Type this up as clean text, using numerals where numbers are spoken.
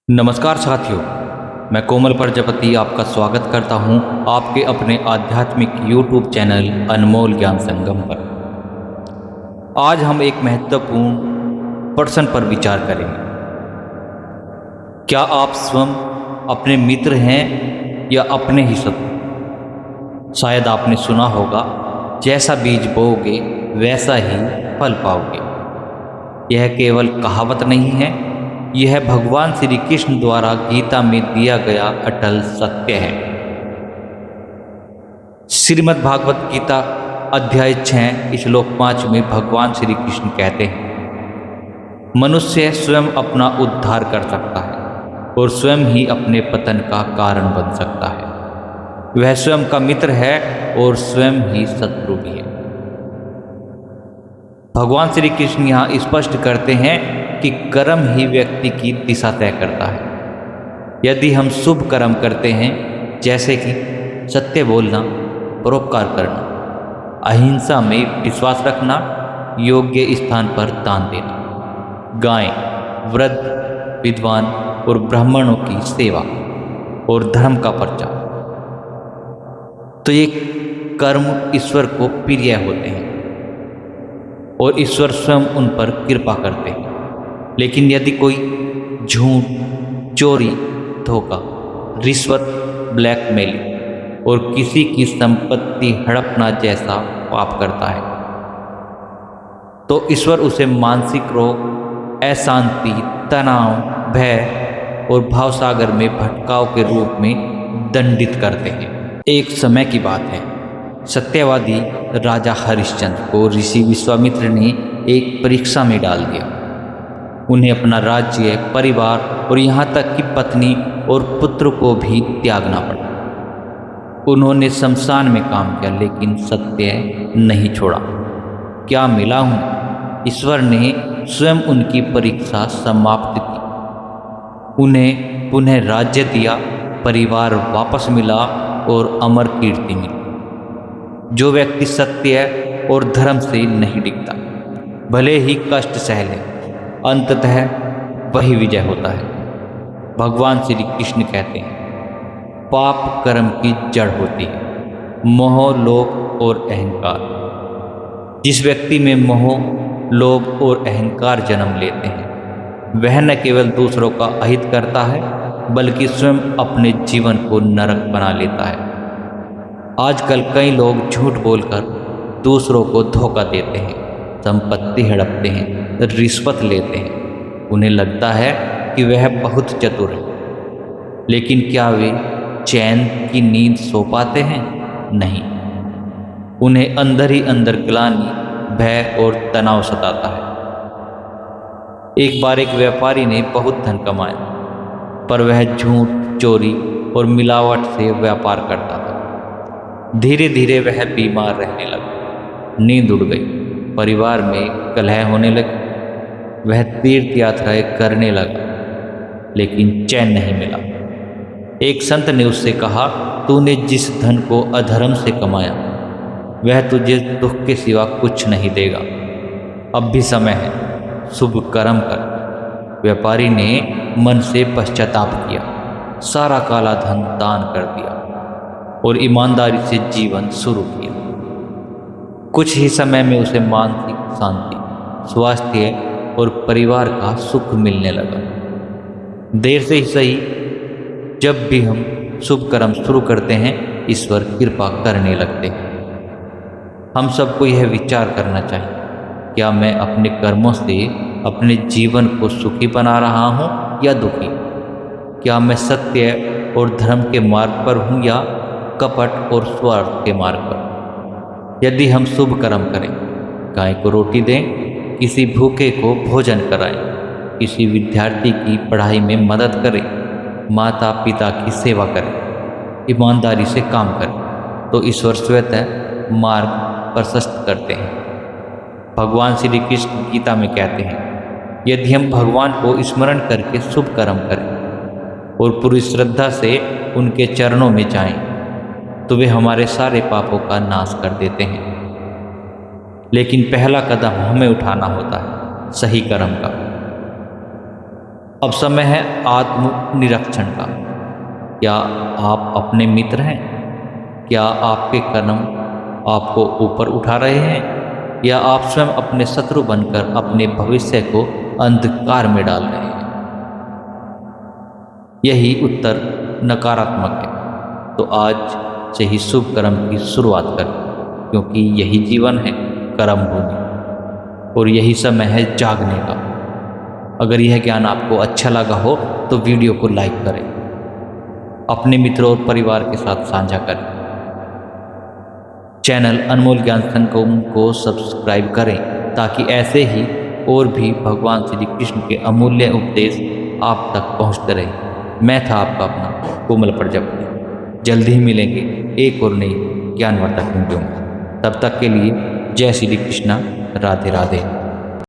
नमस्कार साथियों, मैं कोमल प्रजापति आपका स्वागत करता हूं आपके अपने आध्यात्मिक YouTube चैनल अनमोल ज्ञान संगम पर। आज हम एक महत्वपूर्ण प्रश्न पर विचार करेंगे। क्या आप स्वयं अपने मित्र हैं या अपने ही शत्रु? शायद आपने सुना होगा, जैसा बीज बोओगे वैसा ही फल पाओगे। यह केवल कहावत नहीं है, यह भगवान श्री कृष्ण द्वारा गीता में दिया गया अटल सत्य है। श्रीमद् भागवत गीता अध्याय 6 श्लोक 5 में भगवान श्री कृष्ण कहते हैं, मनुष्य स्वयं अपना उद्धार कर सकता है और स्वयं ही अपने पतन का कारण बन सकता है। वह स्वयं का मित्र है और स्वयं ही शत्रु भी है। भगवान श्री कृष्ण यहाँ स्पष्ट करते हैं कि कर्म ही व्यक्ति की दिशा तय करता है। यदि हम शुभ कर्म करते हैं, जैसे कि सत्य बोलना, परोपकार करना, अहिंसा में विश्वास रखना, योग्य स्थान पर दान देना, गाय, वृद्ध, विद्वान और ब्राह्मणों की सेवा और धर्म का प्रचार, तो ये कर्म ईश्वर को प्रिय होते हैं और ईश्वर स्वयं उन पर कृपा करते हैं। लेकिन यदि कोई झूठ, चोरी, धोखा, रिश्वत, ब्लैकमेलिंग और किसी की संपत्ति हड़पना जैसा पाप करता है, तो ईश्वर उसे मानसिक रोग, अशांति, तनाव, भय और भावसागर में भटकाव के रूप में दंडित करते हैं। एक समय की बात है, सत्यवादी राजा हरिश्चंद्र को ऋषि विश्वामित्र ने एक परीक्षा में डाल दिया। उन्हें अपना राज्य, परिवार और यहाँ तक कि पत्नी और पुत्र को भी त्यागना पड़ा। उन्होंने शमशान में काम किया, लेकिन सत्य नहीं छोड़ा। क्या मिला उन्हें? ईश्वर ने स्वयं उनकी परीक्षा समाप्त की। उन्हें पुनः राज्य दिया, परिवार वापस मिला और अमर कीर्ति मिली। जो व्यक्ति सत्य और धर्म से नहीं डिगता, भले ही कष्ट सह ले, अंततः वही विजय होता है। भगवान श्री कृष्ण कहते हैं, पाप कर्म की जड़ होती है, मोह, लोभ और अहंकार। जिस व्यक्ति में मोह, लोभ और अहंकार जन्म लेते हैं, वह न केवल दूसरों का अहित करता है, बल्कि स्वयं अपने जीवन को नरक बना लेता है। आजकल कई लोग झूठ बोलकर दूसरों को धोखा देते हैं, संपत्ति हड़पते हैं, रिश्वत लेते हैं। उन्हें लगता है कि वह बहुत चतुर है, लेकिन क्या वे चैन की नींद सो पाते हैं? नहीं। उन्हें अंदर ही अंदर ग्लानि, भय और तनाव सताता है। एक बार एक व्यापारी ने बहुत धन कमाया, पर वह झूठ, चोरी और मिलावट से व्यापार करता था। धीरे धीरे वह बीमार रहने लगा, नींद उड़ गई, परिवार में कलह होने लगी। वह तीर्थ यात्राएं करने लगा, लेकिन चैन नहीं मिला। एक संत ने उससे कहा, तूने जिस धन को अधर्म से कमाया, वह तुझे दुख के सिवा कुछ नहीं देगा। अब भी समय है, शुभ कर्म कर। व्यापारी ने मन से पश्चाताप किया, सारा काला धन दान कर दिया और ईमानदारी से जीवन शुरू किया। कुछ ही समय में उसे मानसिक शांति, स्वास्थ्य और परिवार का सुख मिलने लगा। देर से ही सही, जब भी हम शुभ कर्म शुरू करते हैं, ईश्वर कृपा करने लगते हैं। हम सबको यह विचार करना चाहिए, क्या मैं अपने कर्मों से अपने जीवन को सुखी बना रहा हूँ या दुखी? क्या मैं सत्य और धर्म के मार्ग पर हूँ या कपट और स्वार्थ के मार्ग पर? यदि हम शुभ कर्म करें, गाय को रोटी दें, किसी भूखे को भोजन कराएं, किसी विद्यार्थी की पढ़ाई में मदद करें, माता पिता की सेवा करें, ईमानदारी से काम करें, तो ईश्वर स्वतः मार्ग प्रशस्त करते हैं। भगवान श्री कृष्ण गीता में कहते हैं, यदि हम भगवान को स्मरण करके शुभ कर्म करें और पूरी श्रद्धा से उनके चरणों में जाएं, तो वे हमारे सारे पापों का नाश कर देते हैं। लेकिन पहला कदम हमें उठाना होता है, सही कर्म का। अब समय है आत्म निरीक्षण का। क्या आप अपने मित्र हैं? क्या आपके कर्म आपको ऊपर उठा रहे हैं, या आप स्वयं अपने शत्रु बनकर अपने भविष्य को अंधकार में डाल रहे हैं? यही उत्तर नकारात्मक है। तो आज से ही शुभ कर्म की शुरुआत करें, क्योंकि यही जीवन है कर्म भूमि, और यही समय है जागने का। अगर यह ज्ञान आपको अच्छा लगा हो तो वीडियो को लाइक करें, अपने मित्रों और परिवार के साथ साझा करें। चैनल अनमोल ज्ञान संगम को सब्सक्राइब करें, ताकि ऐसे ही और भी भगवान श्री कृष्ण के अमूल्य उपदेश आप तक पहुंचते रहे। मैं था आपका अपना कोमल प्रजापति। जल्द ही मिलेंगे एक और नई ज्ञानवर्धक वीडियो में। तब तक के लिए जय श्री कृष्णा, राधे राधे।